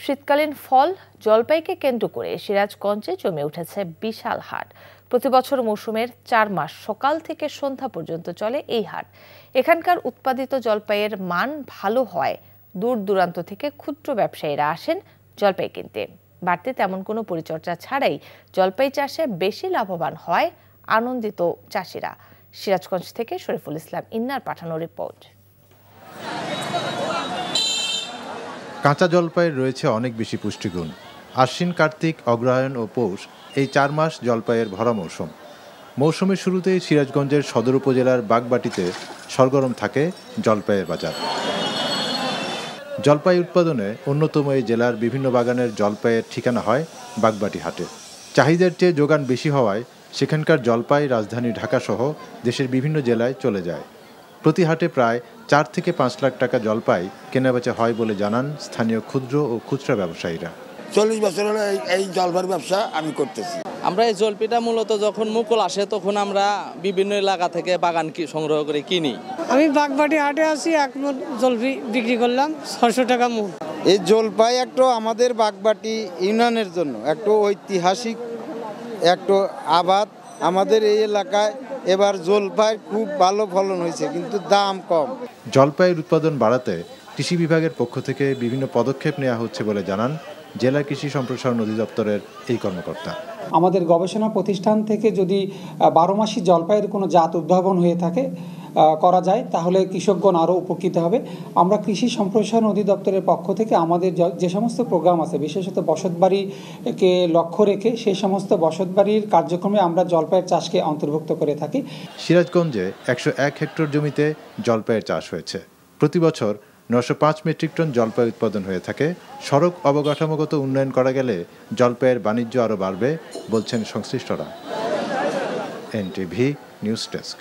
শীতকালীন ফল জলপাইকে কেন্দ্র করে সিরাজগঞ্জে জমে উঠেছে বিশাল হাট। প্রতি বছর মৌসুমের 4 মাস সকাল থেকে সন্ধ্যা পর্যন্ত চলে এই হাট। এখানকার উৎপাদিত জলপাইয়ের মান ভালো হয় দূর দূরান্ত থেকে ক্ষুদ্র ব্যবসায়ীরা আসেন জলপাই কিনতে। বাড়তি তেমন কোনো পরিচর্যা ছাড়াই জলপাই চাষে বেশি লাভবান হয় আনন্দিত চাষিরা। সিরাজগঞ্জ থেকে শরীফুল ইসলাম ইন্নার পাঠানো রিপোর্ট। কাঁচা জলপাইয়ের রয়েছে অনেক বেশি পুষ্টিগুণ। আশ্বিন, কার্তিক, অগ্রহায়ণ ও পৌষ এই 4 মাস জলপাইয়ের ভরা মৌসুম। মৌসুমের শুরুতেই সিরাজগঞ্জের সদর উপজেলার বাগবাটিতে সরগরম থাকে জলপাইয়ের বাজার। জলপাই উৎপাদনে অন্যতম এই জেলার বিভিন্ন বাগানের জলপাইয়ের ঠিকানা হয় বাগবাটি হাটে। চাহিদার চেয়ে যোগান বেশি হওয়ায় সেখানকার জলপাই রাজধানী ঢাকাসহ দেশের বিভিন্ন জেলায় চলে যায়। প্রতি হাটে প্রায় 4 থেকে 5 লাখ টাকা জলপাই কেনাবেচা হয় বলে জানান স্থানীয় ক্ষুদ্র ও খুচরা ব্যবসায়ীরা। 40 বছর হলো এই জলপাইয়ের ব্যবসা আমি করতেছি। আমরা এই জলপাইটা মূলত যখন মুকুল আসে তখন আমরা বিভিন্ন এলাকা থেকে বাগান সংগ্রহ করে কিনি। আমি বাগবাটি হাটে আসি, 1 মণ জলপাই বিক্রি করলাম 600 টাকা মণ। এই জলপাই একটু আমাদের বাগবাটি ইউনিয়নের জন্য একটু ঐতিহাসিক একটু আবাদ। আমাদের এই এলাকায় এবার জলপাই খুব ভালো ফলন হয়েছে, কিন্তু দাম কম। জলপাইয়ের উৎপাদন বাড়াতে কৃষি বিভাগের পক্ষ থেকে বিভিন্ন পদক্ষেপ নেওয়া হচ্ছে বলে জানান জেলা কৃষি সম্প্রসারণ অধিদপ্তরের এই কর্মকর্তা। আমাদের গবেষণা প্রতিষ্ঠান থেকে যদি 12 মাসি জলপাইয়ের কোনো জাত উদ্ভাবন হয়ে থাকে করা যায়, তাহলে কৃষকগণ আরও উপকৃত হবে। আমরা কৃষি সম্প্রসারণ অধিদপ্তরের পক্ষ থেকে আমাদের যে সমস্ত প্রোগ্রাম আছে, বিশেষত বসতবাড়িকে লক্ষ্য রেখে সেই সমস্ত বসতবাড়ির কার্যক্রমে আমরা জলপাইয়ের চাষকে অন্তর্ভুক্ত করে থাকি। সিরাজগঞ্জে 101 হেক্টর জমিতে জলপাইয়ের চাষ হয়েছে। প্রতি বছর 905 মেট্রিক টন জলপাই উৎপাদন হয়ে থাকে। সড়ক অবকাঠামোগত উন্নয়ন করা গেলে জলপাইয়ের বাণিজ্য আরও বাড়বে বলছেন সংশ্লিষ্টরা। NTV news desk.